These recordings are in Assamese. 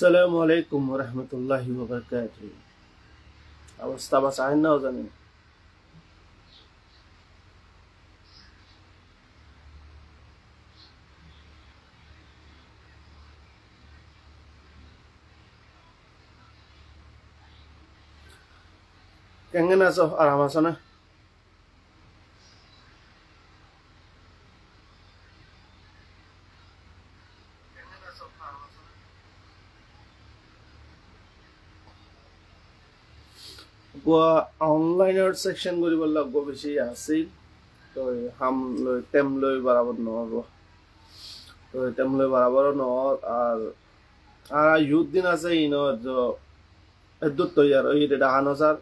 আসসালামু আলাইকুম ওয়া রাহমাতুল্লাহি ওয়া বারাকাতুহু। অবস্থা বাস আইন না জানি কেঙ্গেন আছো আরাম আছো না? অনলাইনৰ সেকশন কৰিব লাগব বেছি আছিল তো হাম লৈ টেম লৈ বরাবর নহব তো টেম লৈ বরাবর নহল আর ইউথ দিন আছে ইনো जो এদুত তৈয়ার ওই দেখানো স্যার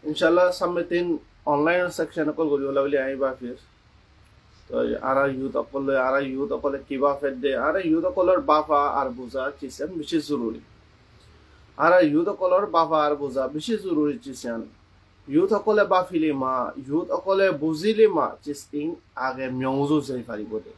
ইনশাআল্লাহ সামনে তিন অনলাইনৰ সেকশন কল কৰিব লাগলি আইবা ফিৰ তো আৰ ইউথ অকলে কিবা ফেদ দে আৰ ইউথ অকলৰ বাফা আৰ বুঝা কিসেম বেশি জৰুৰি আৰ ইউথ অকলৰ বাফা আর বুঝা বেশি জরুরি চিছেন ইউথ অকলে বাফিলি মা ইউথ অকলে বুঝিলি মা চিস্তিং আগে মিয়জু যাই পারিব দে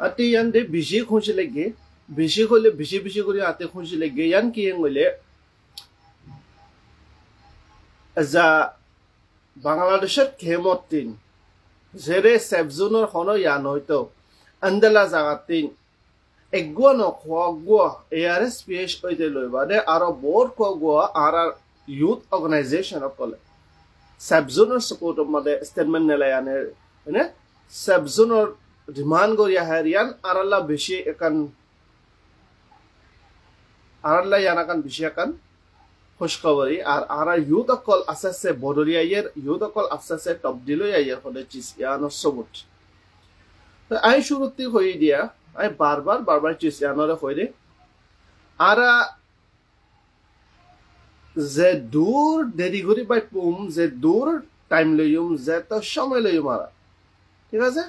আতে ইয়ান দে বেশি খুশি লাগে বেশি হলে বেশি করে আতে খুশি লাগে ইয়ান কি হইলে যা বাংলাদেশের খেমতিন জেরে সেবজুনের হনো ইয়ান হয়তো আন্দালা জাগাতিন এগুয়া নখোয়া এআরএস পিএস হইতে লইবা দে আরো বোর্ড কোয়া আর ইউথ অর্গানাইজেশন অকলে সেবজুনের সাপোর্ট মধ্যে স্টেটমেন্ট নেলায়ানের মানে সেবজুনের ডিমান্ড করিয়া হারিয়ান আরাল্লা বেশি একান আরাল্লা ইয়ানাকান বেশি একান খুশখবরি আর আরা ইউথ অকল আসাসে বদরিয়ায়ের ইউথ অকল আসাসে তবদিলই আইয়ার হলে চিস ইয়ানোর সবুত তো আই শুরুতে হই দিয়া আই বারবার চিস ইয়ানোরে হই দে আরা যে দূর দেরি করি বাই পুম যে দূর টাইম লইম যে তো সময় লইম আরা ঠিক আছে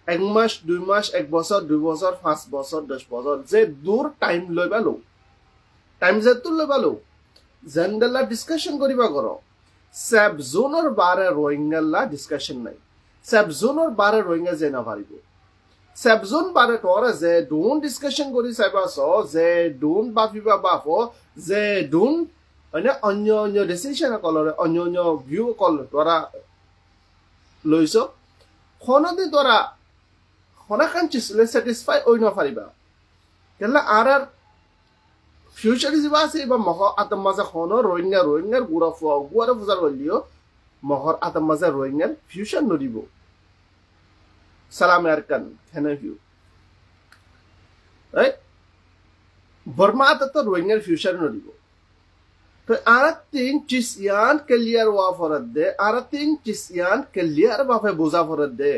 1 মাস 2 মাস 1 বছর 2 বছর 5 বছর 10 বছর যে দূর টাইম লইবা লো টাইম যে তুল লইবা লো জেন্ডালা ডিসকাশন করিবা করো সাব জোনৰ বাৰে ৰোহিঙ্গালা ডিসকাশন নাই সাব জোনৰ বারে রোহিঙ্গা যে না পারিব সাব জোন বারে তোরা যে ডোন ডিসকাশন করি সাইবা সো যে ডোন বাফিবা বাফো যে ডোন অন্য ডিসিশন কলরে অন্য ভিউ কল তোরা লইছো খনদি তোরা খনাখান চিসলে স্যাটিসফাই ওই না পারিবা কেলা আর ফিউচার যিবা আছে বা মহর আতম মাজা খনো রোহিঙ্গার গুড়া ফুজার হলিও মহর আতম মাজা রোহিঙ্গার ফিউচার নদিব সালাম আরকান হেনা ভিউ রাইট বর্মা আতত রোহিঙ্গার ফিউচার নদিব তো আর তিন চিসিয়ান ক্লিয়ার ওয়া ফরদ দে আর তিন চিসিয়ান ক্লিয়ার বাফে বোঝা ফরদ দে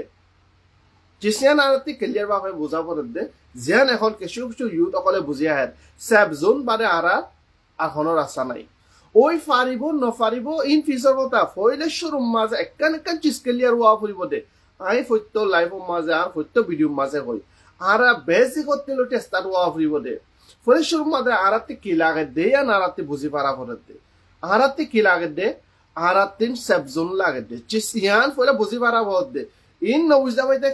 চিসিয়ান আরতি ক্লিয়ার বাফে বোঝা ফরদ দে যেন এখন কিছু ইউথ অকলে বুঝি আহে সেবজন বারে আরা এখনো রাস্তা নাই ওই ফারিব নফারিব ইন ফিউচার কথা ফইলে শোরুম মাঝে একখান চিজ ক্লিয়ার ওয়া ফুরিব দে আই ফত্য লাইভ মাঝে আর ফত্য ভিডিও মাঝে হই আর বেসিক করতে লো টেস্টার ওয়া ফুরিব দে ফলে শোরুম মাঝে আরাতে কি লাগে দে আর আরাতে বুঝি পারা ফরদ দে আরাতে কি লাগে দে আরাতিন সেবজন লাগে দে চিসিয়ান ফলে বুঝি পারা ফরদ দে ইন নবুঝা পাইতে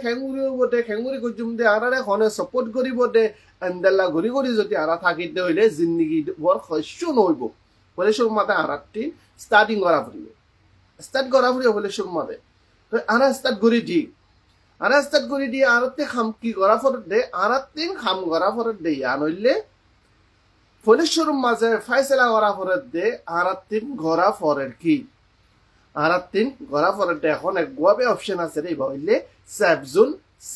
খেঙুরি গজুম দে আরারে খনে সাপোর্ট করিব দে আন্দাল্লা গরি যদি আরা থাকিতে হইলে জিন্দিগি বড় খস্য নইব বলে সব মাতে আরাটি স্টার্টিং করা ফুরিব স্টার্ট করা ফুরিব বলে সব মাতে তো আরা স্টার্ট করি দি আরাতে খাম কি করা ফর দে আরাতিন খাম করা ফর দে ইয়ান হইলে ফলে শোরুম মাঝে ফাইসলা করা ফর দে আরাতিন গড়া ফরের কি আরাতিন গড়া ফরের দে এখন এক গোয়াবে অপশন আছে রে হইলে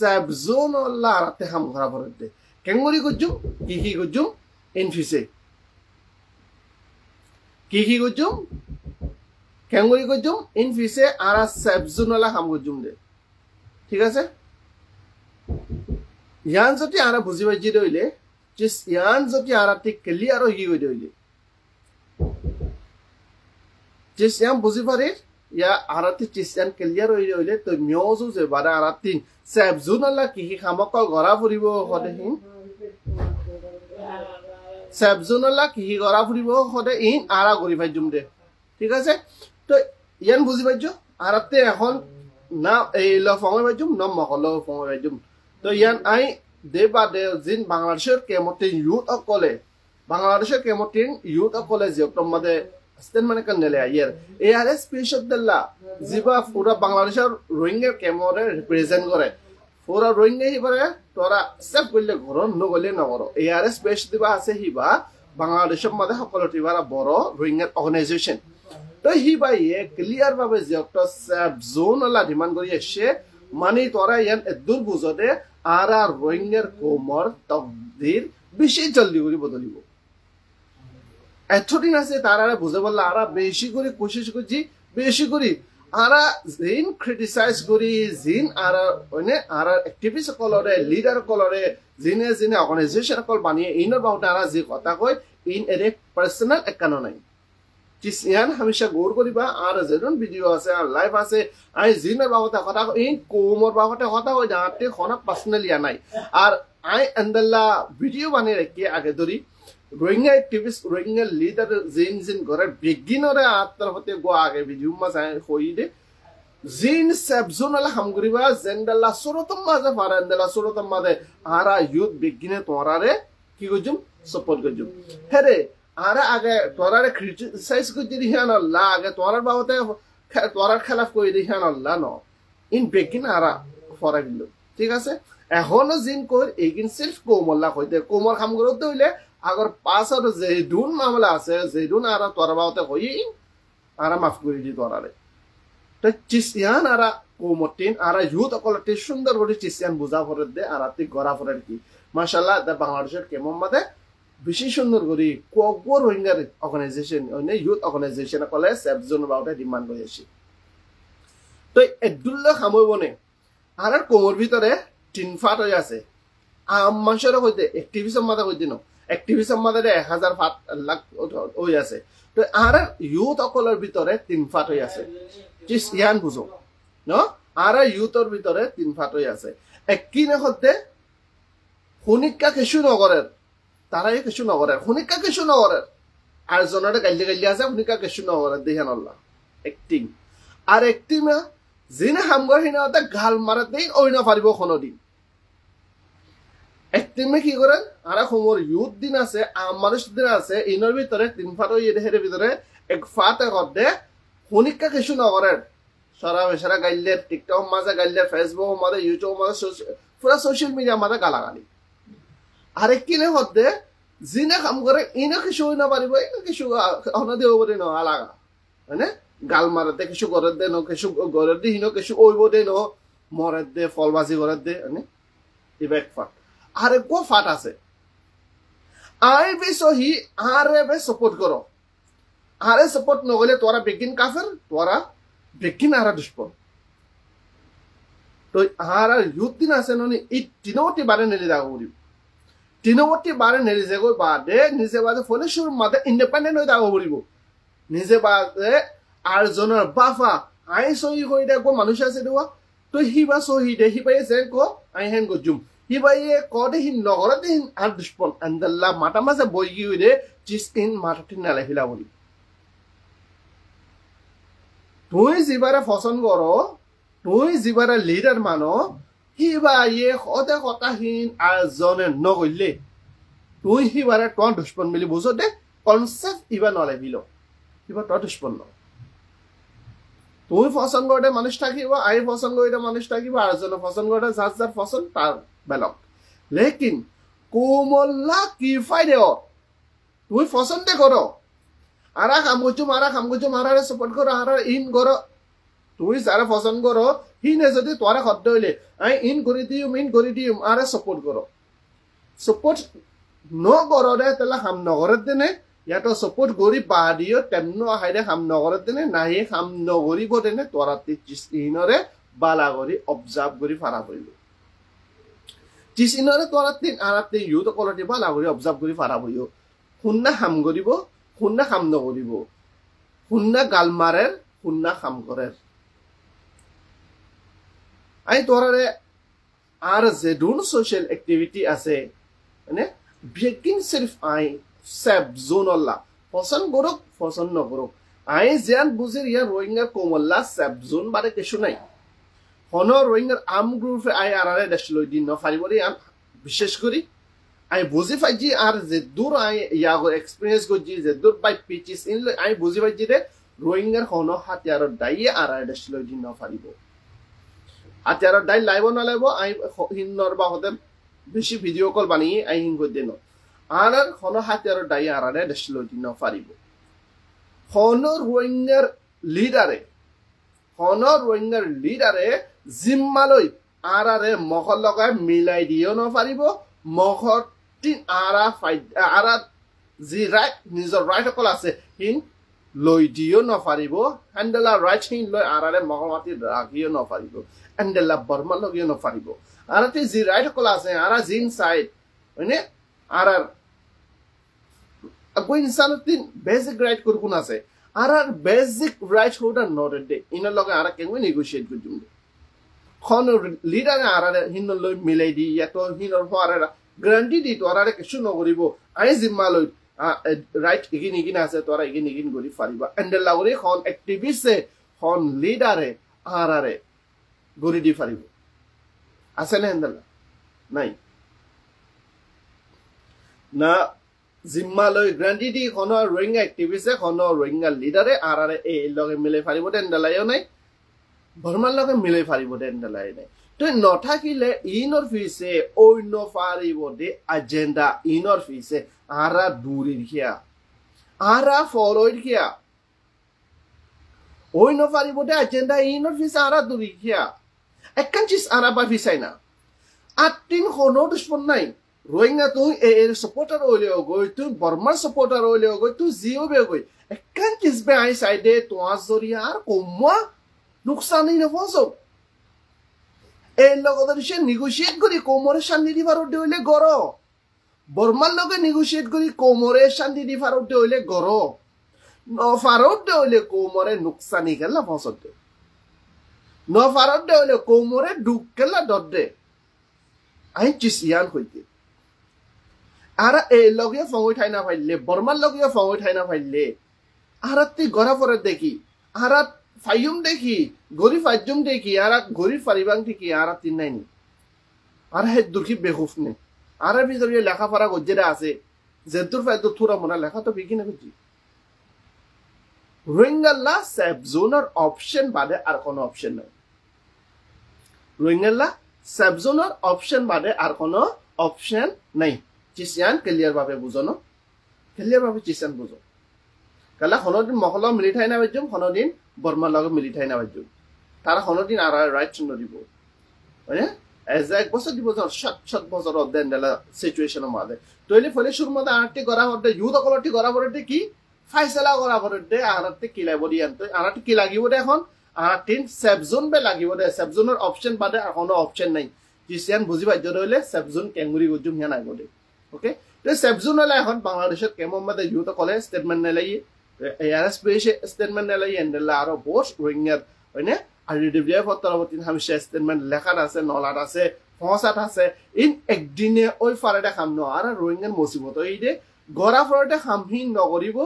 সাবজুন আল্লাহ আরাতে খাম গড়া ফরের দে কেঙ্গুরি গুজুম কি গুজুম ইনফিসে কি গুজুম কেঙ্গুরি গুজুম ইনফিসে আর সাবজুনলা খাম গুজুম দে ঠিক আছে ইয়ান যদি আর বুঝি পাইছি রইলে চিস ইয়ান যদি আরাতি ক্লিয়ার হই হইলে চিস ইয়ান বুঝি পারে ইয়া আরাতি চিস ইয়ান ক্লিয়ার হইলে তো মিওজু যে বারা আরাতি সেবজুনালা কি খামকল গরা ফুরিব হদেহিন সেবজুনালা কি গরা ফুরিব হদে ইন আরা গরি ভাইজুম দে ঠিক আছে তো ইয়ান বুঝি পাইছো আরাতে এখন না এই ল ফঙে ভাইজুম ন মকল ফঙে ভাইজুম তো ইয়ান আই দে বা দে জিন বাংলাদেশের কেমতিন ইউথ অকলে বাংলাদেশের কেমতিন ইউথ অকলে যে তোমাদের স্টেন মানে কান্নেলে আইয়ার এআরএস পেশাদাল্লা জিবা পুরা বাংলাদেশের রোহিঙ্গা কেমরে রিপ্রেজেন্ট করে পুরা রোহিঙ্গা হিবারে তোরা সেভ করলে ঘর নগলে নগর এআরএস পেশ দিবা আছে হিবা বাংলাদেশের মধ্যে সকল টিবারা বড় রোহিঙ্গা অর্গানাইজেশন তো হিবা ইয়ে ক্লিয়ার ভাবে যে একটা সেভ জোন আলা ডিমান্ড করি এসে মানে তোরা ইয়ান এদুর বুঝতে আর রোহিঙ্গার কোমর তকদির বেশি জলদি করে বদলিব এতদিন আছে তারা বুঝে বললে আরা বেশি করে কোশিশ করছি বেশি করি আরা জিন ক্রিটিসাইজ করি জিন আর মানে আর অ্যাক্টিভিস্ট কলরে লিডার কলরে জিনে জিনে অর্গানাইজেশন কল বানিয়ে ইনর বাউটা আরা যে কথা কয় ইন এর পার্সোনাল একানো নাই চিসিয়ান হামেশা গৌর করিবা আর যেজন ভিডিও আছে আর লাইভ আছে আই জিনের বাবতে কথা ইন কোমর বাবতে কথা কই যাতে খনা পার্সোনাল ইয়া নাই আর আই আন্দাল্লা ভিডিও বানিয়ে রেখে আগে ধরি রোহিঙ্গা অ্যাক্টিভিস্ট রোহিঙ্গা লিডার জিন জিন ঘরে বিগিনরে আত্মার হতে গো আগে ভিডিও মা যায় হই দে জিন সাবজোনাল হামগরিবা জেন্দাল্লা সুরতম মাঝে ফারান্দাল্লা সুরতম মাঝে আরা ইউথ বিগিনে তোরারে কি গজুম সাপোর্ট গজুম হেরে আরা আগে তোরারে ক্রিটিসাইজ কই দিহান আল্লাহ আগে তোরার বাবতে তোরার খেলাফ কই দিহান আল্লাহ ন ইন বিগিন আরা ফরা দিল ঠিক আছে এখনো জিন কই এগিন সিলফ কোমল্লা কইতে কোমর হামগরতে হইলে আগর পাঁচর যেদুন মামলা আছে যেদুন আর তোর বাবতে হই আর মাফ করে দি তোরারে তো চিসিয়ান আর কোমটিন আর ইউথ অকলটি সুন্দর করে চিসিয়ান বুঝা করে দে আর আতি গড়া করে কি মাশাআল্লাহ দা বাংলাদেশের কেমন মাদে বেশি সুন্দর করে কগো রোহিঙ্গার অর্গানাইজেশন মানে ইউথ অর্গানাইজেশন কলে সেফ জোন বাউটা ডিমান্ড করে আসি তো এদুল্লাহ খামইবনে আর কোমর ভিতরে তিন ফাট হয়ে আছে মানুষের হইতে অ্যাক্টিভিজম মাদা হইতে ন অ্যাক্টিভিজম মাদে 1000 ফাট লাখ হই আছে তো আর ইউথ অকলের ভিতরে তিন ফাট হই আছে চিস ইয়ান বুঝো ন আর ইউথর ভিতরে তিন ফাট হই আছে এককিনে হতে হুনিকা কিছু নগরের তারাই কিছু নগরের হুনিকা কিছু নগরের আর জনরে গাইলে গাইলে আছে হুনিকা কিছু নগরের দেখান আল্লাহ অ্যাক্টিং আর অ্যাক্টিং জিনে হামগর হিনা হতে গাল মারা দেই ওই না পারিব কোনদিন একদিনে কি করেন আর সমর ইউথ দিন আছে মানুষ দিন আছে ইনর ভিতরে তিন ফাট ওই এর ভিতরে এক ফাটে করতে হুনিকা কিছু নগরের সারা বেসারা গাইলে টিকটক মাঝে গাইলে ফেসবুক মাঝে ইউটিউব মাঝে পুরা সোশ্যাল মিডিয়া মাঝে গালাগালি আরেক কিনে হতে জিনে কাম করে ইনো কিছু না পারিব ইনো কিছু হনা দেব পারি ন আলাগা মানে গাল মারতে কিছু করে দে ন কিছু গরে দি হিনো কিছু ওইব দে ন মরে দে ফলবাজি করে দে মানে ইবেক ফাট আরে গো ফাট আছে আই বিসহি আরে বে সাপোর্ট করো আরে সাপোর্ট নগলে তোরা বেগিন কাফের তোরা বেগিন আরা দুশ্মন তো আর ইউথ দিন আছে ননি এই তিনটি বারে নেলি দাও করি তিনটি বারে নেলি যে গো বাদে নিজে বাদে ফলে শুর মাদে ইন্ডিপেন্ডেন্ট হই দাও করিব নিজে বাদে আর জনের বাফা আই সহি হই দে গো মানুষ আছে দেওয়া তো হিবা সহি দে হিবাই যে গো আই হেন গো জুম হিবাইয়ে কদে হি নগরতে হিন আর দুশ্মন আন্দাল্লা মাটা মাঝে বই গিয়ে দে চিস ইন মাটাটি নালে হিলা বলি তুই যিবারে ফসন করো তুই যিবারে লিডার মানো হিবা ইয়ে সদে কথাহীন আর জনে নগলে তুই হিবারে তোর দুশ্মন মিলি বুঝো দে কনসেপ্ট ইবা নলেবিল হিবা তোর দুশ্মন ন তুই ফসন করতে মানুষ থাকিব আই ফসন করতে মানুষ থাকিব আর জন ফসন করতে যার যার ফসন তার বেলক লেকিন কোমল্লা কি ফাইদে তুই ফসন দে করো আরা কাম করছো মারারে সাপোর্ট করো আর ইন করো তুই যারা পছন্দ করো হিনে যদি তোরা খদ্দ হইলে আই ইন করে দিম আরে সাপোর্ট করো সাপোর্ট ন করো দে তাহলে হাম নগরের দিনে ইয়াতো সাপোর্ট করি বাদিও তেমন হাইরে হাম নগরের দিনে নাই হাম নগরিব দিনে তোরা ইনরে বালা করি অবজার্ভ করি ফারা করিব টিচিনৰে তোৰাতিন আৰাতে ইউত কলটি বা লাগৰি অবজাৰ্ভ কৰি ফাৰাবইও শুননা হাম কৰিব শুননা কাম নকৰিব শুননা গাল মাৰে শুননা কাম কৰে আই তোৰাৰে আর যেদুন সোশ্যাল অ্যাক্টিভিটি আছে মানে বেকিং সির্ফ আই সেফ জোন আল্লাহ পছন্দ করুক পছন্দ নকরুক আই জান বুঝির ইয়া রোহিঙ্গার কোমল্লা সেফ জোন বারে কিছু নাই হন রোহিঙ্গার আম গ্রুপে আই আরারে দেশ লই দিন নফারিবরি আম বিশেষ করি আই বুঝি পাইজি আর যে দূর আই ইয়াগো এক্সপেরিয়েন্স করজি যে দূর বাই পিচিস ইন আই বুঝি পাইজি রে রোহিঙ্গার হন হাতিয়ার দাইয়ে আরারে দেশ লই দিন নফারিব হাতিয়ার দাই লাইব নলাইব আই হিন্নর বা হতে বেশি ভিডিও কল বানিয়ে আই হিন কই দেন আর হন হাতিয়ার দাই আরারে দেশ লই দিন নফারিব হন রোহিঙ্গার লিডারে জিম্মালৈ আৰাৰে মহৰ লগাই মিলাই দিও নপাৰিব মহৰ তিন আৰা যি ৰাইট নিজৰ ৰাইট অকল আছে হিন লৈ দিও নপাৰিব হেণ্ডেলা ৰাইট হিন লৈ আৰাৰে মহৰ মাটি ৰাখিও নপাৰিব হেণ্ডেলা বৰ্মা লগিও নপাৰিব আৰাতে যি ৰাইট অকল আছে আৰা জিন চাইড হয়নে আৰাৰ আকৌ ইনচানতিন বেছিক ৰাইট কোন আছে আৰাৰ বেছিক ৰাইট হোল্ডাৰ নট দে ইনৰ লগে আৰা কেনে নেগোচিয়েট কৰি দিম খন লিডারে আরারে হিন লই মিলাই দি ইয়াতো হিনর হওয়ারে গ্যারান্টি দি তো আরারে কিছু নকরিব আই জিম্মা লই রাইট ইগিন ইগিন আছে তোরা ইগিন ইগিন করি ফারিবা এন্ডেল লাগরি খন অ্যাক্টিভিস্টে খন লিডারে আরারে গরি দি ফারিব আছে না এন্ডেল নাই না জিম্মা লই গ্যারান্টি দি খন রোহিঙ্গা অ্যাক্টিভিস্টে খন রোহিঙ্গা লিডারে আরারে এই লগে মিলাই ফারিব এন্ডেলাইও নাই বর্মার লগে মিলাই ফারিব দে এন্ডেলাই নাই তো নথাকিলে ইনর ফিসে অন্য ফারিব দে এজেন্ডা ইনর ফিসে আরা দূরির খিয়া আরা ফলোইর খিয়া অন্য ফারিব দে এজেন্ডা ইনর ফিসে আরা দূরির খিয়া একখান চিজ আরা বা ফিসাই না আটটিন কোনো দুশ্মন নাই রোহিঙ্গা তুই এর সাপোর্টার হইলেও গই তুই বর্মার সাপোর্টার হইলেও গই তুই জিও বে গই একখান চিজ বে আই সাইডে তোয়া জরিয়া আর কমা নুকসানি নফসো এই লগতে দিছে নেগোশিয়েট করি কোমরে শান্তি দি ফারতে হইলে গর বর্মার লগে নেগোশিয়েট করি কোমরে শান্তি দি ফারতে হইলে গর নফারতে হইলে কোমরে নুকসানি গেলা ফসতে নফারতে হইলে কোমরে দুঃখ গেলা দদে আই চিসিয়ান হইতে আর এই লগে ফঙ্গই ঠাই না পাইলে বর্মার লগে ফঙ্গই ঠাই না পাইলে আরাতি গরা পরে দেখি আরাত ফাইয়ুম দেখি গরি ফাইজুম দেখি আর গরি ফারিবাং ঠিকই আর তিন নাইনি আর হে দুঃখী বেহুফ নে আর ভিতরে লেখাপড়া গজ্জেরা আছে যেদুর ফাইদু থুরা মনা লেখা তো বিকি না বুঝি রোহিঙ্গাল্লা সেফ জোনের অপশন বাদে আর কোনো অপশন নাই রোহিঙ্গাল্লা সেফ জোনের অপশন বাদে আর কোনো অপশন নাই চিসিয়ান ক্লিয়ার ভাবে বুঝনো ক্লিয়ার ভাবে চিসিয়ান বুঝো কালা হনদিন মহল মিলি ঠাই না বাজুম হনদিন বর্মার লগে মিলি ঠাই না বাজুম তারা হনদিন আর রাইট নদিব হ্যাঁ এজ এক বছর দিব সাত বছর অধ্যয়ন দেলা সিচুয়েশনের মাঝে তৈলি ফলে শুরু মধ্যে আরটি করা হতে ইউথ অকলটি করা পড়তে কি ফাইসলা করা পড়তে আরটি কি লাগব দিয়ান তো আরটি কি লাগিব দে এখন আরটিন সেফ জোন বে লাগিব দে সেফ জোনের অপশন বাদে আর কোনো অপশন নাই জিসিয়ান বুঝি পাইজ হইলে সেফ জোন কেঙ্গুরি গজুম হিয়া নাই গদে ওকে তো সেফ জোন হলে এখন বাংলাদেশের কেমন মধ্যে ইউথ অকলে স্টেটমেন্ট নেলাই এআরএস পেশে স্টেটমেন্ট নেলাই এন্ডেলা আর বোস রোহিঙ্গার হয়নে আইডিডিবিএফ তরবতিন হামিশা স্টেটমেন্ট লেখাত আছে নলাত আছে ফসাত আছে ইন একদিনে ওই ফারেটা খাম ন আর রোহিঙ্গার মুসিবত এই দে গড়া ফরতে খামহীন নকরিব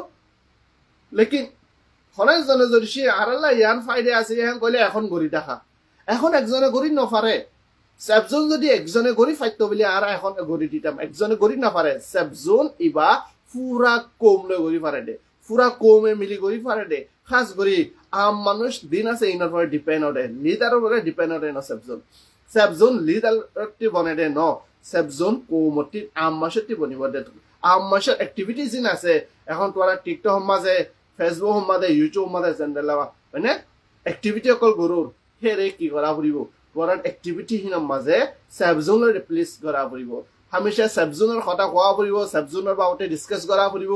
লেকিন হনে জনে যদি সে আরাল্লা ইয়ান ফাইদে আছে ইয়ান কইলে এখন গড়ি দেখা এখন একজনে গড়ি নফারে সেফজন যদি একজনে গড়ি ফাইতো বলি আর এখন গড়ি দিতাম একজনে গড়ি নাফারে সেফজন ইবা পুরা কম লৈ গড়ি ফারে দে পুরা কমে মিলি গড়ি ফারে দে খাস গড়ি আম মানুষ দিন আছে ইনার পরে ডিপেন্ড ওঠে লিডারের উপরে ডিপেন্ড ওঠে ন সেফজন লিডারটি বনে দে ন সেফজন কৌমতি আম মাসটি বনিব দে আম মাসের এক্টিভিটি জিন আছে এখন তোরা টিকটক সমাজে ফেসবুক সমাজে ইউটিউব সমাজে চেন্ডেলা হয়নে এক্টিভিটি অকল গরুর হেরে কি করা ফুরিব তোরার এক্টিভিটি হিনৰ মাঝে সেফজনৰ ৰিপ্লেস কৰা ফুৰিব হামেশা সেফজনৰ কথা কোৱা ফুৰিব সেফজনৰ বাবতে ডিসকাস কৰা ফুৰিব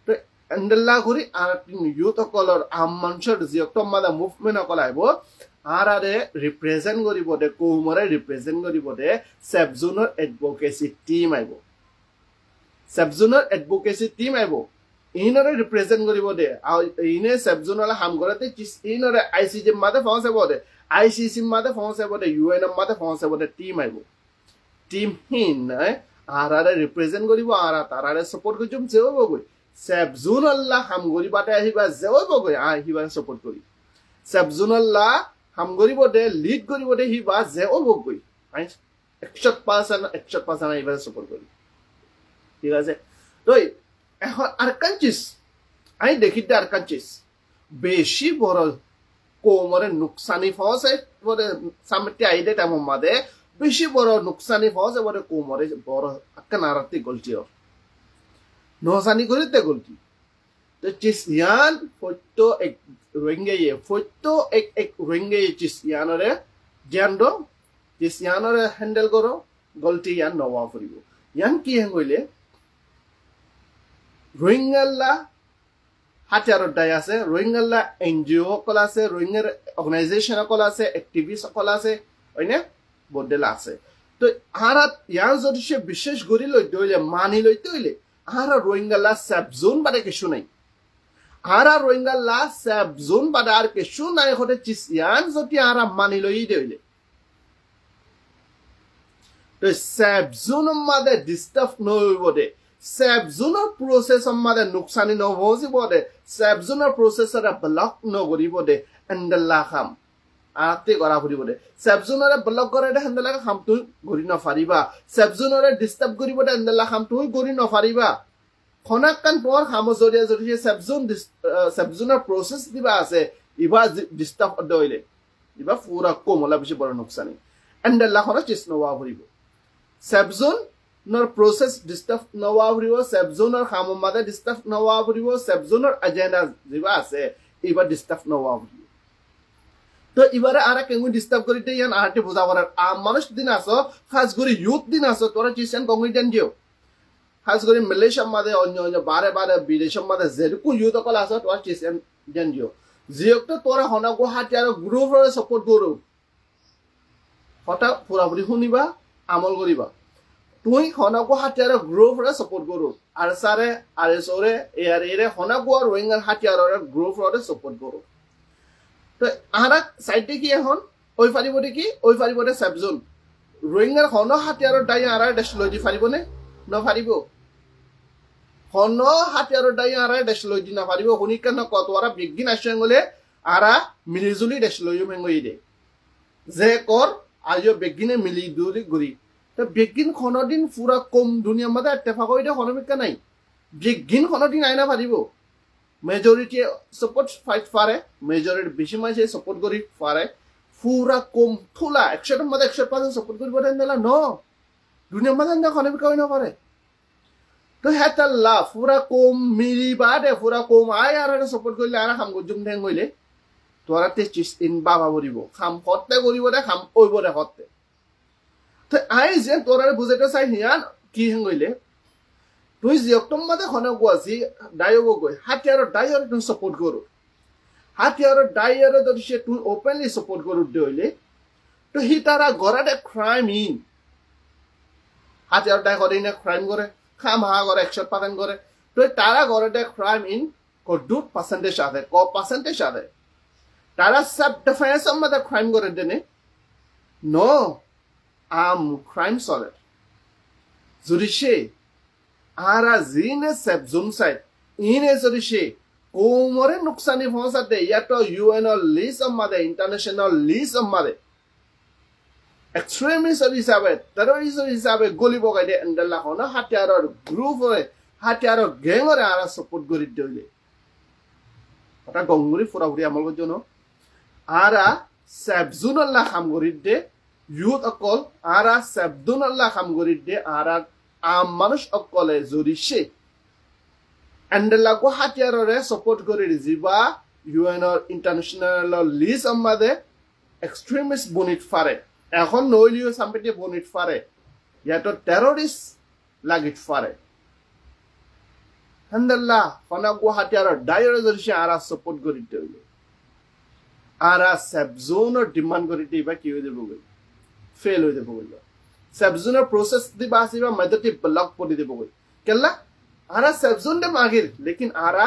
তো এন্ডেলা কৰি আৰ ইউথ অকলৰ আম মানুষেৰ যিকম মানে মুভমেন্ট অকল আইব আৰাৰে ৰিপ্ৰেজেন্ট কৰিব দে কোমৰে ৰিপ্ৰেজেন্ট কৰিব দে সেবজুনৰ এডভোকেসি টিম আইব সেবজুনৰ এডভোকেসি টিম আইব ইনৰে ৰিপ্ৰেজেন্ট কৰিব দে ইনে সেবজুনৰ হামগৰাতে ইনৰে আইসিজি মাতে ফসে বদে আইসিসি মাতে ফসে বদে ইউএন মাতে ফসে বদে টিম আইব টিম হিন আৰাৰে ৰিপ্ৰেজেন্ট কৰিব আৰা তাৰাৰে সাপোৰ্ট কৰিম যেওবগৈ সেবজুনল্লাহ হামগৰিবাতে আহিবা যেওবগৈ আহিবা সাপোৰ্ট কৰি সেবজুনল্লাহ হামগৰিব দে লিড কৰিব দে হিবা যেওবগৈ 100% আহিবা সাপোৰ্ট কৰি ঠিক আছে তই এখন আরকানচিস আই দেখিতে আরকানচিস বেশি বড় কোমরে নুকসানি ফসে বড় সামতে আইদে টাইম মাদে বেশি বড় নুকসানি ফসে বড় কোমরে বড় আকানারতি গলতিও নজানি করিতে গলতি তো চিসিয়ান ফটো এক রোহিঙ্গায়ে ফটো এক রোহিঙ্গায়ে চিসিয়ানরে জানদো চিসিয়ানরে হ্যান্ডেল করো গলতি ইয়ান নওয়া করিব ইয়ান কি হইলে রোহিঙ্গাল্লা হাতিয়ারত দায় আছে রোহিঙ্গাল্লা এনজিও সকল আছে রোহিঙ্গার অর্গানাইজেশন সকল আছে এক্টিভিস্ট সকল আছে হয়নে বদলা আছে তো আহারাত ইয়ার যদি সে বিশেষ গড়ি লইতে হইলে মানি লইতে হইলে আহারা রোহিঙ্গাল্লা সাবজোন বাদে কিছু নাই আহারা রোহিঙ্গাল্লা সাবজোন বাদে আর কিছু নাই হতে চিসিয়ান যদি আহারা মানি লইতে হইলে তো সাবজোন মাদে ডিস্টার্ব নইব দে সেবজুনৰ প্ৰসেছৰ মাদে নুকসানি নহব দে সেবজুনৰ প্ৰসেছৰে ব্লক নগৰিব দে এণ্ডলা খাম আতে কৰা কৰিব দে সেবজুনৰে ব্লক কৰে দে এণ্ডলা খাম তুই গৰি নফাৰিবা সেবজুনৰে ডিস্টাৰ্ব কৰিব দে এণ্ডলা খাম তুই গৰি নফাৰিবা খনাকান পৰ খাম জৰিয়া যদি সেবজুনৰ প্ৰসেছ দিবা আছে ইবা ডিস্টাৰ্ব দইলে ইবা পুৰা কমলা বেছি বড় নুকসানি এণ্ডলা খনা চিছ নৱা কৰিব সেবজুন নৰ প্ৰসেস ডিস্টাৰ্ব নওয়া হৰিব সেবজোনৰ খামৰ মাদে ডিস্টাৰ্ব নওয়া হৰিব সেবজোনৰ এজেন্ডা জিবা আছে ইবা ডিস্টার্ব নওয়া হরিব তো ইবারে আরা কেঙ্গু ডিস্টার্ব করিতে ইয়ান আরতে বুঝাবার মানুষ দিন আসো খাস করে ইউথ দিন আসো তোরা চিসেন কংগ্রেটেন দিও খাস করে মালয়েশিয়া মাদে অন্য অন্য বারে বারে বিদেশের মাদে যেরকু ইউথ অকল আসো তোরা চিসেন দেন দিও যিওক তো তোরা হনা গুৱাহাটী আৰু গ্ৰুপৰে সাপোৰ্ট কৰো হটা পুরাপুরি শুনিবা আমল করিবা তুই হনাকো হাতিয়ার গ্রুপরে সাপোর্ট করো আর সারে আর এসরে এর এরে হনাকো আর রোহিঙ্গার হাতিয়াররে গ্রুপরে সাপোর্ট করো তো আহারা সাইডে কি এখন ওই ফারিবতে কি ওই ফারিবতে সাবজোন রোহিঙ্গার হন হাতিয়ারর দাই আরা দেশ লই দি ফারিবনে ন ফারিব হন হাতিয়ারর দাই আরা দেশ লই দি না ফারিব হনিকা ন কতরা বিগিন আসেঙ্গলে আরা মিলিজুলি দেশ লইও মেঙ্গই দে যে কর আইও বেগিনে মিলি দুরি গুরি তো বেগিন খনদিন পুরা কম দুনিয়া মাদে ইত্তেফাক হইতে খনমিকা নাই বেগিন খনদিন আইনা পারিব মেজরিটি সাপোর্ট ফাইট পারে মেজরিটি বেশি মাইছে সাপোর্ট করি পারে পুরা কম থুলা 100 মাদে 100% সাপোর্ট করিব দেন দিলা ন দুনিয়া মাদে না খনমিকা হই না পারে তো হেতাল্লা পুরা কম মিলি বাদে পুরা কম আই আর সাপোর্ট কইলে আর খাম গজুম ঠেং হইলে তোরা তে চিস ইন বাবা করিব খাম হতে করিব দে খাম ওইব দে হতে তো আই যে তোরারে বুঝাইতে চাই হিয়ান কি হইলে তুই যিকতম মাদে খনে গুয়াছি ডাইও গই হাতিয়ার ডাইর তুই সাপোর্ট করো হাতিয়ার ডাইর যদি সে তুই ওপেনলি সাপোর্ট করু দে হইলে তো হি তারা গরাতে ক্রাইম ইন হাতিয়ার ডাই করে না ক্রাইম করে খাম হা করে 100% করে তো তারা গরাতে ক্রাইম ইন কত পার্সেন্টেজ আছে ক পার্সেন্টেজ আছে তারা সব ডিফেন্স মাদে ক্রাইম করে দেনে নো crime solid. Zurishe, ara zine sebzum side. Ine zurishe, komore nuksani fonsa de yato UN list amade international list amade. Extremist hisabe, terrorist hisabe goli bogai de andalla hona hatiaro group ore hatiaro gang ore ara support gori doile. Ota gonguri fura uri amol gojono. Ara sebzun Allah ham gori de youth অকল আরা সাবদুন আল্লাহ কাম করি দে আরা আম মানুষ অকলে জরিছে এন্ডলা গো হাতিয়াররে সাপোর্ট করি জিবা ইউএন ইন্টারন্যাশনাল লিস্ট আমাদে এক্সট্রিমিস্ট বনিট ফারে এখন নইলিও সাম্পেটি বনিট ফারে ইয়াতো টেররিস্ট লাগিট ফারে এন্ডলা ফনা গো হাতিয়ার ডাইরে জরিছে আরা সাপোর্ট করি দে আরা সেবজোনৰ ডিমান্ড কৰি দিবা কি হৈ যাবগৈ ফেল হৈ যাবগৈ সেবজোনৰ প্ৰসেছ দিবা আসিবা মধ্যতে ব্লক কৰি দিবগৈ কেলা আৰা সেবজোন দে মাগিৰ লেকিন আৰা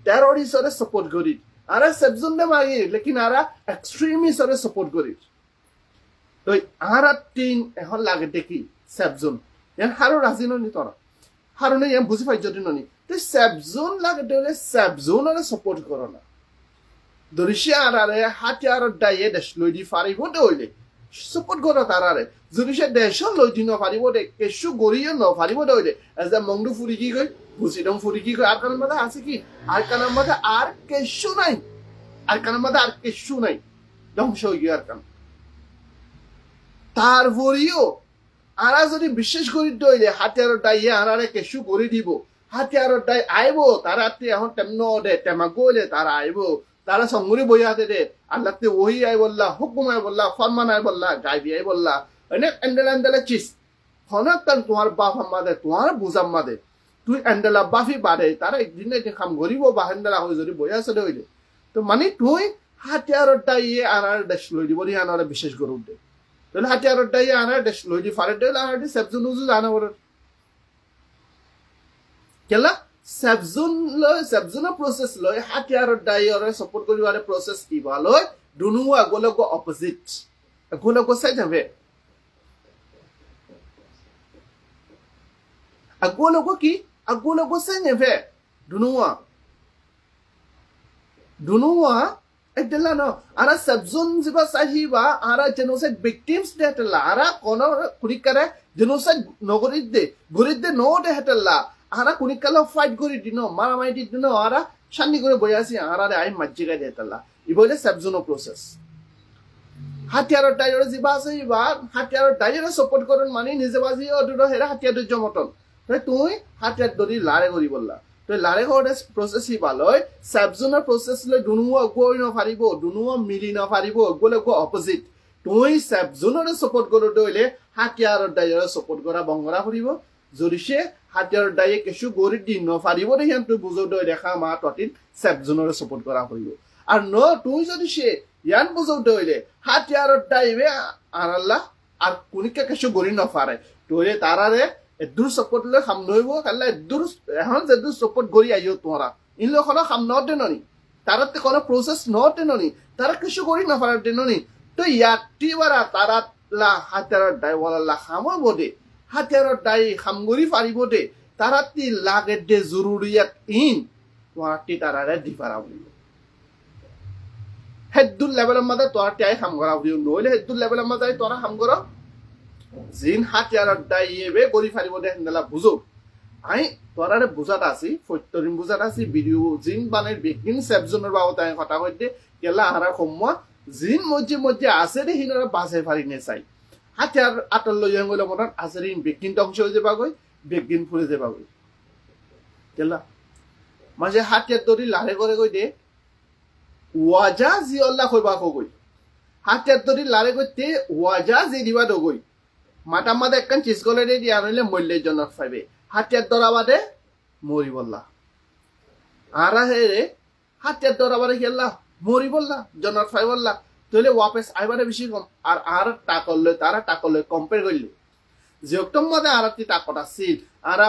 টেৰৰিষ্টৰে সাপোৰ্ট কৰি আৰা সেবজোন দে মাগিৰ লেকিন আৰা এক্সট্ৰিমিষ্টৰে সাপোৰ্ট কৰি তই আৰা তিন এখন লাগে দেখি সেবজোন ইয়ান হাৰো ৰাজিনো নি তৰা হাৰুনে ইয়ান বুজি পাই যদি ননি তে সেবজোন লাগে দেলে সেবজোনৰে সাপোৰ্ট কৰ না দৰিশা আৰাৰে হাতিয়াৰ ডাইয়ে দেশ লৈ দি ফাৰিব দইলে সাপোৰ্ট কৰ তাৰাৰে দৰিশা দেশ লৈ দি ন ফাৰিব দে কেশু গৰিয়ে ন ফাৰিব দইলে এজা মংডু ফুৰি কি গৈ বুজি দং ফুৰি কি গৈ আর কারণ মধ্যে আছে কি আর কারণ মধ্যে আর কেশু নাই আর কারণ মধ্যে আর কেশু নাই ধ্বংস হয়ে গিয়ে আর কারণ তার ভরিও আরা যদি বিশেষ করে দইলে হাতিয়ার ডাইয়ে আরারে কেশু গরি দিব হাতিয়ার ডাই আইব তারা এখন তেমন দে তেমা গইলে তারা আইব তারা সঙ্গুরি বইয়াতে দে আল্লাহ তে ওহি আই বললা হুকুম আই বললা ফরমান আই বললা গাইবি আই বললা এনে এন্ডেলা চিস হনক তান তোমার বাপ আমাদের তোমার বুঝাম মাদে তুই এন্ডেলা বাফি বাদে তারা একদিন কাম করিব বা হেন্ডেলা হয়ে যদি বই আছে হইলে তো মানে তুই হাতিয়ার ডাইয়ে আনার দেশ লই দিব দি আনার বিশেষ করে উঠে তাহলে হাতিয়ার ডাইয়ে আনার দেশ লই দি ফারে দেল আনার দি সেবজুন উজু জানা বড় কেলা সেবজুনৰ প্ৰসেছ লৈ হাতিয়াৰ ডাইয়ৰে সাপোৰ্ট কৰিবাৰে প্ৰসেছ কিবা লৈ দুনু আগলক অপোজিট আগলক চাই যাবে আগলক কি আগলক চাই যাবে দুনুৱা এতলা ন আৰা সেবজুন জিবা চাহিবা আৰা জেনোসাইড ভিকটিমস দেতলা আৰা কোন কুৰিকাৰে জেনোসাইড নগৰিত দে গৰিত দে ন দে হেতলা আরা কুনিকালো ফাইট করে দিন মারামারি দিন আরা শান্তি করে বই আসি আরারে আই মাজ্জিগা দেতলা ই বলে সেবজুনো প্রসেস হাতিয়ার ডাইরে জিবা আছে ইবা হাতিয়ার ডাইরে সাপোর্ট করন মানে নিজে বাজি অদুর হেরা হাতিয়ার জমটন তুই হাতিয়ার দরি লারে করি বললা তুই লারে করে প্রসেস ই ভালই সেবজুনোর প্রসেস লৈ দুনুয়া গই ন পারিব দুনুয়া মিলি ন পারিব গলে গো অপোজিট তুই সেবজুনোরে সাপোর্ট করো দইলে হাতিয়ার ডাইরে সাপোর্ট করা বংগরা করিব যদি সে হাতিয়ার ডাইয়ে কিছু গরি দি ন পারিব দে হিয়ান তুই বুঝো দই দেখা মা তটিন সেবজুনোরে সাপোর্ট করা হইব আর ন তুই যদি সে ইয়ান বুঝো দইলে হাতিয়ার ডাইবে আরাল্লাহ আর কুনিকা কিছু গরি ন পারে তোরে তারারে এদুর সাপোর্ট লৈ খাম নইব কাল্লা এদুর এখন যেদুর সাপোর্ট গরি আইও তোরা ইনলো খনো খাম ন দেননি তারাতে কোনো প্রসেস ন দেননি তারা কিছু গরি ন পারে দেননি তো ইয়াতি বারা তারা লা হাতিয়ার ডাই ওয়ালা খামো বদে হাতিয়ার ডাই খামগরি পারিব দে তারাতি লাগে দে জরুরিয়াত ইন তোরাটি তারারে দি পারাব হেদুল লেভেলের মধ্যে তোরাটি আই খাম করা দিও নইলে হেদুল লেভেলের মধ্যে তোরা খাম কর জিন হাতিয়ার ডাই এবে গরি পারিব দে হেন্দলা বুঝো আই তোরারে বুঝাত আছি ফত্যরিম বুঝাত আছি ভিডিও জিন বানের বিগিন সেবজনের বাবদ আই কথা কইতে কেলা হারা সমা জিন মধ্যে আছে দে হিনরা বাসে পারি নে চাই হাতিয়ার আটল লৈ গলে মনত আজরিন বিগিন ধ্বংস হয়ে যাবাগৈ বিগিন ফুরে যাবাগৈ কেলা মাঝে হাতিয়ার দরি লারে করে গই দে ওয়াজা জি আল্লাহ কইবা কই হাতিয়ার দরি লারে কইতে ওয়াজা জি দিবা দগই মাটা মাদে একখান চিজ গলে দে দিয়া নইলে মল্যের জন্য পাইবে হাতিয়ার দরা বাদে মরি বললা আরা হে রে হাতিয়ার দরা বাদে খেললা মরি বললা জন্নত পাই বললা তাহলে ওয়াপেস আইবারে বেশি কম আর তারা টাকলে কম্পেয়ার করলে যে অক্টম মাঝে আর একটি টাকত আছিল আর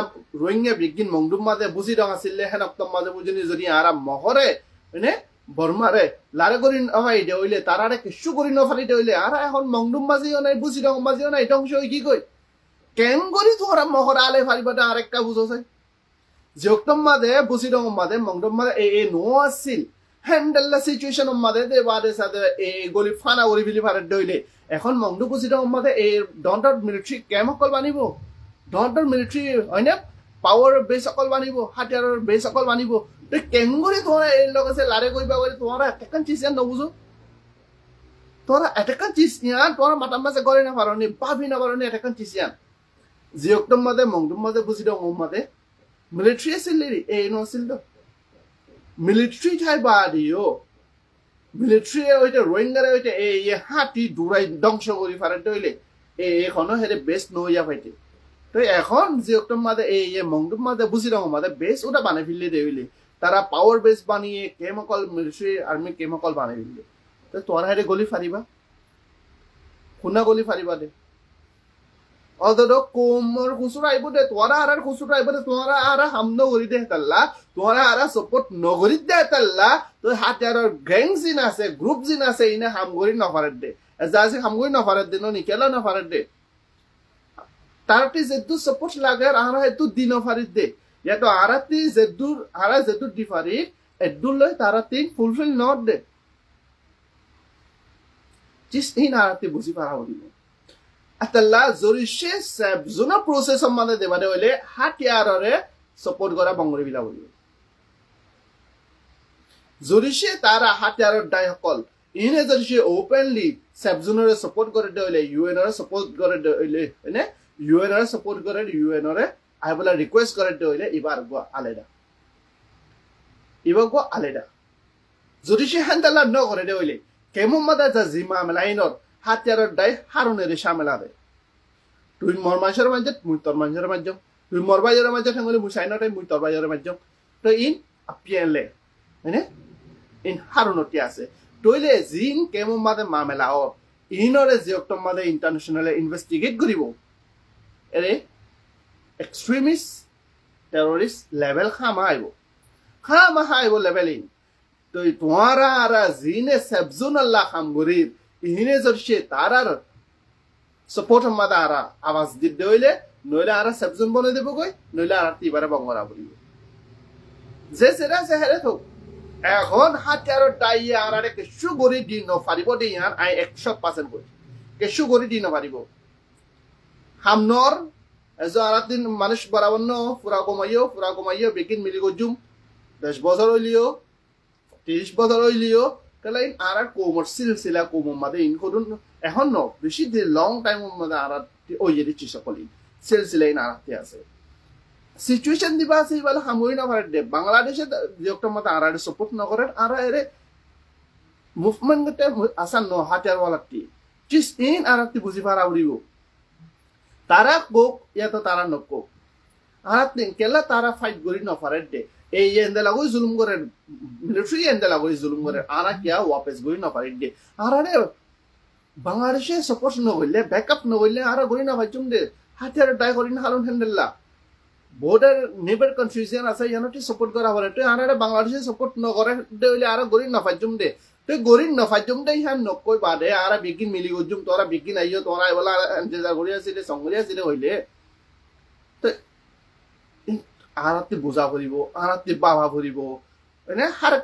রোহিঙ্গা বিগিন মংডুম মাঝে বুঝি রং আছিল হেন অক্টম মাঝে বুঝিনি যদি আর মহরে মানে বর্মারে লারে করি নফাই দেইলে তারারে কিছু করি নফালি দেইলে আর এখন মংডুম মাঝেও নাই বুঝি রং মাঝেও নাই ধ্বংস হয়ে কি কই কেন করি তোরা মহর আলে ফারিবাটা আরেকটা বুঝো চাই যে অক্টম মাঝে বুঝি রং মাঝে মংডুম মাঝে এ নো আছিল হ্যান্ডেল সিচুয়েশন মাঝে দে বাদে সাথে এই গলি ফানা গলি ফিলি ফারে দইলে এখন মংডু বুঝিটা মাঝে এই ডন্টার মিলিটারি ক্যাম্প অকল বানিব ডন্টার মিলিটারি হয়নে পাওয়ার বেস অকল বানিব হাতিয়াৰৰ বেস অকল বানিব তুই কেঙ্গরি তোরা এই লোক আছে লারে কইবা বলি তোরা এটাকান চিসিয়ান নবুঝো তোরা এটাকান চিসিয়ান তোরা মাতাম মাঝে গরে না পারনি ভাবি না পারনি এটাকান চিসিয়ান যে অক্টম মাঝে মংডুম মাঝে বুঝিটা মাঝে মিলিটারি আছিল এই নো আছিল তো মিলিটারি ঠাই বাদিও মিলিটারি ওইটা রোহিঙ্গারে ওইটা এই হাতি দূরাই ধ্বংস করি পারে দইলে এখনো হেরে বেস্ট নইয়া পাইতে তো এখন যে অক্টম মাঝে এই মংডুম মাঝে বুঝি রঙ মাঝে বেস ওটা বানাই ফেললে দেইলে তারা পাওয়ার বেস বানিয়ে কেমিক্যাল মিলিটারি আর্মি কেমিক্যাল বানাই ফেললে তোরা হেরে গলি ফারিবা খুনা গলি ফারিবা দে অদদ কোমর খুচুর আইব দে তোরা আর খুচুর আইব দে তোরা আর হামন করি দে তাল্লা তোরা আর সাপোর্ট নগরি দে তাল্লা তো হাতিয়াৰৰ গ্যাং জিন আছে গ্রুপ জিন আছে ইনে হাম করি নফারেত দে এজাজে হাম করি নফারেত দে নিকেলা নফারেত দে তারটি যেদু সাপোর্ট লাগে আর হেতু দিন নফারিত দে ইয়াতো আরাতি যেদুর আরা যেদু ডিফারি এদুল লয় তারাতি ফুলফিল নট দে জিস ইন আরাতি বুঝি পারা হইব আতাল্লা জরিশে সাবজুনা প্রসেস মানে দেবাদে হইলে হাতিয়াৰৰে সাপোৰ্ট কৰা বঙ্গৰি বিলা হইব জৰিশে তাৰা হাতিয়াৰৰ দাই সকল ইনে জৰিশে ওপেনলি সাবজুনৰে সাপোৰ্ট কৰে দে হইলে ইউএনৰে সাপোৰ্ট কৰে দে হইলে মানে ইউএনৰে সাপোৰ্ট কৰে ইউএনৰে আইবলা রিকোয়েস্ট করে দে হইলে ইবার গো আলাদা ইবার গো আলাদা জরিশে হান্দালা ন করে দে হইলে কেমন মাদা যা জিমা মেলাইনর হাতিয়াৰৰ দাই হাৰুনেৰে শামেলা দে তুই মর মানুষের মাঝে মুই তোর মানুষের মাঝে তুই মর বাজারের মাঝে থাকলে মুই সাইনটাই মুই তোর বাজারের মাঝে তো ইন আপিয়েলে মানে ইন হারুনটি আছে তইলে জিন কেমন মাদে মামেলা ও ইনরে জিয়ক্তম মাদে ইন্টারন্যাশনালে ইনভেস্টিগেট করিব এরে এক্সট্রিমিস্ট টেররিস্ট লেভেল খামা আইব লেভেল ইন তুই তোমারা আর জিনে সাবজুন আল্লাহ খাম গরিব ইহিনে জরশে তারার সাপোর্ট মাদা আরা আওয়াজ দিতে হইলে নইলে আরা সাবজুন বনে দেব কই নইলে আরা তিবারে বঙ্গরা বলিব যে সেরা সেহারে তো এখন হাতিয়াৰৰ টাইয়ে আরারে কেশু গরি দি নফারিব দে ইয়ার আই 100% কই কেশু গরি দি নফারিব হামনর এজ আরাতিন মানুষ বরাবর ন পুরা কমাইও বেকিন মিলি গজুম 10 বছর হইলিও 30 বছর হইলিও তাহলে আর কোমর সিলসিলা কোমর মাদে ইন করুন এখন ন বেশি দি লং টাইম মাদে আর ওই যে চিজ সকলি সিলসিলা ইন আরাতে আছে সিচুয়েশন দিবা আছে বলে হামুই না পারে দে বাংলাদেশে যেটা মাদে আর সাপোর্ট না করে আর এর মুভমেন্ট গতে আসান ন হাতিয়ার ওয়ালাটি চিজ ইন আরাতে বুঝি পারা উড়িব তারা কোক ইয়াতো তারা নকো আরাতে কেলা তারা ফাইট করি না পারে দে এই এন্ডে লাগই জুলুম করে মিলিটারি এন্ডে লাগই জুলুম করে আরা কিয়া ওয়াপস গই না পারি দে আরে বাংলাদেশে সাপোর্ট ন হইলে ব্যাকআপ ন হইলে আরা গই না ভাজুম দে হাতিয়ার ডাই করিন হারুন হেন্ডেলা বর্ডার নেবার কনফিউশন আছে ইয়ানটি সাপোর্ট করা হলে তো আরা বাংলাদেশে সাপোর্ট ন করে দে হইলে আরা গরি না ভাজুম দে তো গরি না ভাজুম দে হাম নকই বাদে আরা বিকিন মিলি গজুম তোরা বিকিন আইও তোরা এবেলা এন্টেজা গরি আছে সংগরি আছে হইলে তো আরাতে বোঝা করিব আরাতে বাবা করিব মানে হার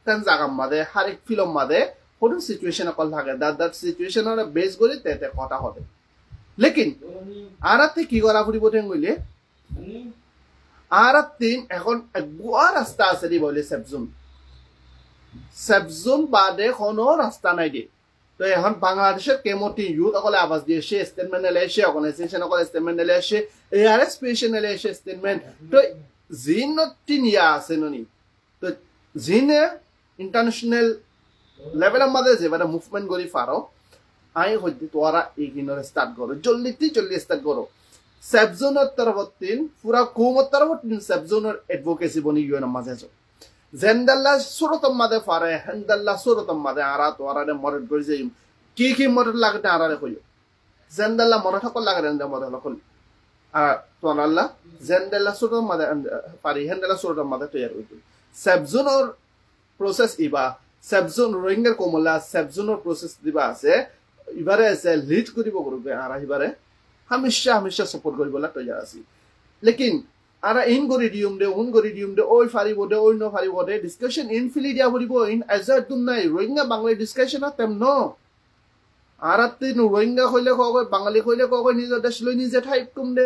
কান জাগাম মাদে হার এক ফিল্ম মাদে কোন সিচুয়েশন অকল থাকে দাদার সিচুয়েশনের বেস করে তেতে কথা হবে লেকিন আরাতে কি করা করিব তেন কইলে আরাতে এখন গোয়া রাস্তা আছে দি বলে সাবজুন বাদে কোনো রাস্তা নাই দি তো এখন বাংলাদেশের কেমতি ইউথ অকলে আওয়াজ দিয়েছে স্টেটমেন্ট এলেছে অর্গানাইজেশন অকলে স্টেটমেন্ট এলেছে এআরএস স্পেশাল এলেছে স্টেটমেন্ট তো জিন তিনিয়া আছে ননি তো জিনে ইন্টারন্যাশনাল লেভেল আমাদের যেবারে মুভমেন্ট করি পারো আই হইতে তোরা এগিনর স্টার্ট করো জলদি স্টার্ট করো সাবজুনের তরফতিন পুরা কোমর তরফতিন সাবজুনের অ্যাডভোকেসি বনি ইউএন মাঝে জেন্দাল্লা সুরতম মাদে ফারে হেন্দাল্লা সুরতম মাদে আরা তো আরারে মরদ গরি যাইম কি মরদ লাগতে আরারে কইও জেন্দাল্লা মরদ সকল লাগে রেন্দা মরদ সকল আর তো আল্লাহ জেন্দাল্লা সুরতম মাদে পারি হেন্দাল্লা সুরতম মাদে তৈয়ার হইতো সাবজুনর প্রসেস ইবা সাবজুন রোহিঙ্গার কোমলা সাবজুনর প্রসেস দিবা আছে ইবারে আছে লিড করিব করবে আরা ইবারে হামেশা সাপোর্ট করিবলা তৈয়ার আছি লেকিন ara in goridium de oi faribo de oi no faribo de discussion in filidia horibo in azad dum nai rohingya bangali discussion atem no aratte no rohingya khoile ko bangali khoile ko nijo desh loi nije type tum de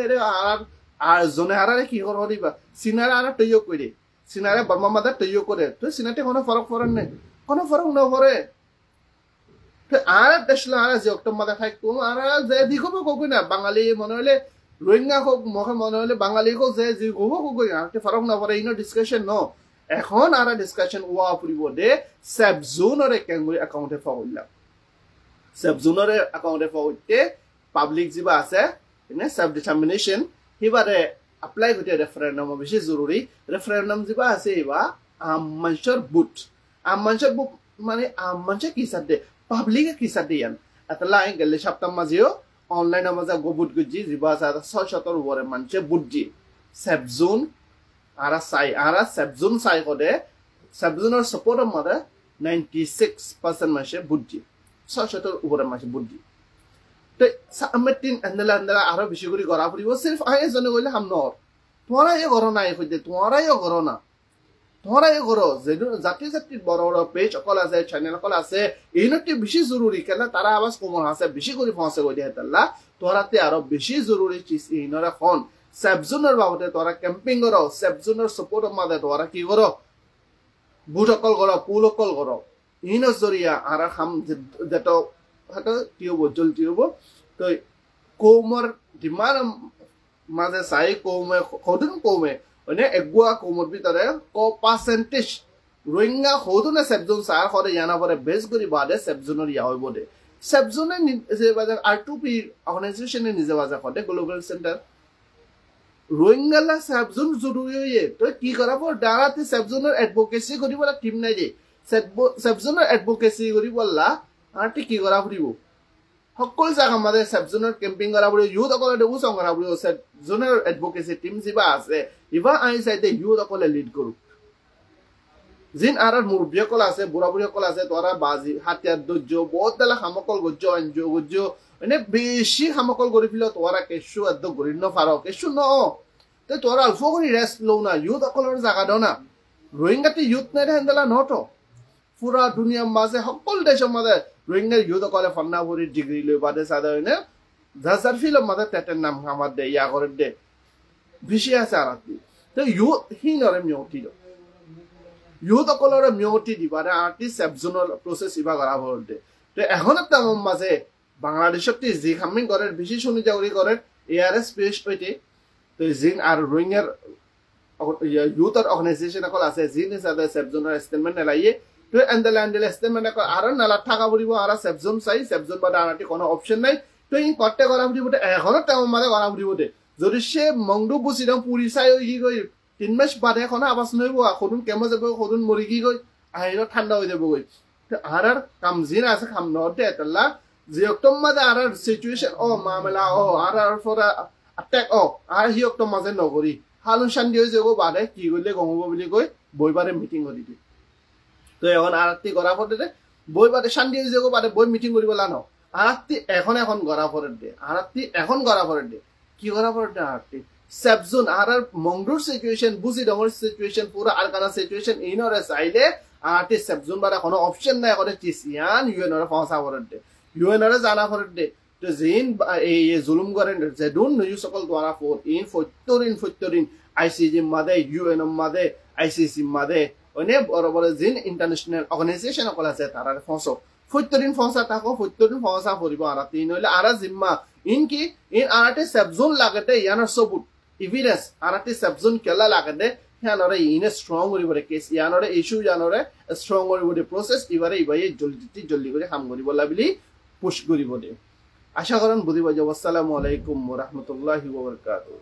ar zone arare ki kor horiba sinara ara toyo kore sinara burma mada toyo kore to sinate kono farak ne kono farak no pore to ara desh la ara je oktom mada type tum ara je dikhobo ko na bangali monole Rohingya হোক মখে মনে হলে বাঙালি হোক যে যে হবো কই আতে ফারক না পড়ে ইনো ডিসকাশন নো এখন আরা ডিসকাশন ওয়া পড়িব দে সাবজোনের অ্যাকাউন্টে ফাউলা সাবজোনের অ্যাকাউন্টে ফাউতে পাবলিক জিবা আছে ইনে সাব ডিটারমিনেশন হিবারে অ্যাপ্লাই করতে রেফারেন্ডাম বেশি জরুরি রেফারেন্ডাম জিবা আছে ইবা আমমানশর বুট মানে manche kisat de public kisat de yan atala ay gelle saptam mazio online amaza go bud guji jiba sa 600 ubore manche budji sebzun ara sebzun sai kode sebzunor support amada 96% manche budji 600 ubore manche budji te sametin andala aro bishiguri gora puribo sirf ay jone goile hamnor তোমারা এ করো না এখুদে তোমারা এ করো না তোমরা এ করো জাতি জাতি বড় বড় পেজ অকল আছে চ্যানেল অকল আছে এইনটি বেশি জরুরি কেন তারা আওয়াজ কমন আছে বেশি করে পৌঁছে গই দিয়ে তাল্লা তোরাতে আরো বেশি জরুরি চিজ এইনরা কোন সেবজুনের বাবদে তোরা ক্যাম্পিং করো সেবজুনের সাপোর্ট মাদে তোরা কি করো বুট অকল করো পুল অকল করো এইনর জরিয়া আর হাম যেটা হাটা টিউব জলতি হবো তো কোমর ডিমার মাঝে চাই কৌমে সদুন কৌমে মানে এগুয়া কৌমৰ ভিতৰে ক পাৰ্চেন্টেজ ৰোহিঙ্গা সদুনে সেবজন চাৰ সৰে ইয়ানা পৰে বেছ কৰি বাদে সেবজনৰ ইয়া হইব দে সেবজনে যে বাজে R2P অর্গানাইজেশনে নিজে বাজে কতে গ্লোবাল সেন্টার রোহিঙ্গালা সেবজন জরুরি হয়ে তো কি কৰাব ডাৰাতে সেবজনৰ এডভোকেসি কৰিবলা টিম নাই দে সেবজনৰ এডভোকেসি কৰিবলা আৰটি কি কৰা ফুৰিব সকল জায়গা মাঝে সেবজনের ক্যাম্পিং করা বলে ইউথ অকলে উসং করা বলে সেবজনের এডভোকেসি টিম জিবা আছে ইবা আই সাইতে ইউথ অকলে লিড করু জিন আর মুরব্বী অকল আছে বুড়া বুড়ি অকল আছে তোরা বাজি হাতিয়ার দর্য বহুত দালা সামকল গজ্জ অঞ্জ গজ্জ মানে বেশি সামকল করে ফেলে তোরা কেশু আদ্য গরি নফার কেশু ন তো তোরা অল্প করে রেস্ট লো না ইউথ অকলের জায়গা দাও না রোহিঙ্গাতে ইউথ নাই হেন্দেলা নত পুরা দুনিয়ার মাঝে সকল দেশের মাঝে রোহিঙ্গার ইউথ অকলে ফন্নাপুরি ডিগ্রি লৈ বাদে সাদা হইনে জাজার ফিল্ম মাঝে তেটের নাম আমার দে ইয়া করে দে বেশি আছে আর তো ইউথ হিনরে মিয়টি ইউথ অকলরে মিয়টি দিবারে আর্টি সেবজনের প্রসেস ইবা করা হল দে তো এখন একটা মাঝে বাংলাদেশত যি খামিং করে বেশি শুনি যাওরি করে ARS পেশ হইতে তো জিন আর রোহিঙ্গার ইউথ অর্গানাইজেশন অকল আছে জিন হিসাবে সেবজনের স্টেটমেন্ট এলাইয়ে তো এন্ডেলে স্টেটমেন্ট আর নালা টাকা পড়িব আর সেবজন চাই সেবজন বাদে আনাটি কোনো অপশন নাই তো ই করতে করা পড়িব এখনো তেমন মাঝে করা পড়িব দে যদি সে মংডু বুঝি দাম পুরি চাই ই গই 3 মাস বাদে এখন আবাস নইব সদুন কেমন যাব সদুন মরি কি গই আহির ঠান্ডা হয়ে যাব গই আর কাম জিন আছে কাম নদে তাল্লা যে অক্টোম মাঝে আর সিচুয়েশন ও মামলা ও আর ফর অ্যাটাক ও আর হি অক্টোম মাঝে নগরি হালুন শান্তি হয়ে যাব বাদে কি কইলে গমব বলি কই বইবারে মিটিং করি দি তো এখন আরতি গড়া পড়ে বই বাদে শান্তি হয়ে যাব বাদে বই মিটিং করিব লানো আরতি এখন গড়া পড়ে দে আরতি এখন গড়া পড়ে দে কি গড়া পড়ে দে আরতি সেবজন আর মংডুর সিচুয়েশন বুঝি ডমর সিচুয়েশন পুরা আরকানা সিচুয়েশন ইনরে চাইলে আরতি সেবজন বাদে কোনো অপশন নাই করে চিসিয়ান ইউএনরে পৌঁছা পড়ে দে ইউএনরে জানা পড়ে দে তো জিন এই জুলুম করেন যে ডোন নিউ সকল দ্বারা ফোর ইন ফটরিন আইসিজি মাদে ইউএন মাদে আইসিসি মাদে অনে বড় বড় জিন ইন্টারন্যাশনাল অর্গানাইজেশন অকল আছে তারার ফসো ফটরিন ফসা তাকো ফটরিন ফসা পড়িব আর তিন হইলে আর জিম্মা ইনকি ইন আরতে সাবজোন লাগতে ইয়ানার সবুত এভিডেন্স আরতে সাবজোন কেলা লাগতে ইয়ানরে ইনে স্ট্রং করিবরে কেস ইয়ানরে ইস্যু ইয়ানরে স্ট্রং করিবরে প্রসেস ইবারে ইবাই জলদি করে কাম করিব লাবিলি পুশ করিব দে আশা করেন বুঝিব যে আসসালামু আলাইকুম ওয়া রাহমাতুল্লাহি ওয়া বারাকাতুহু।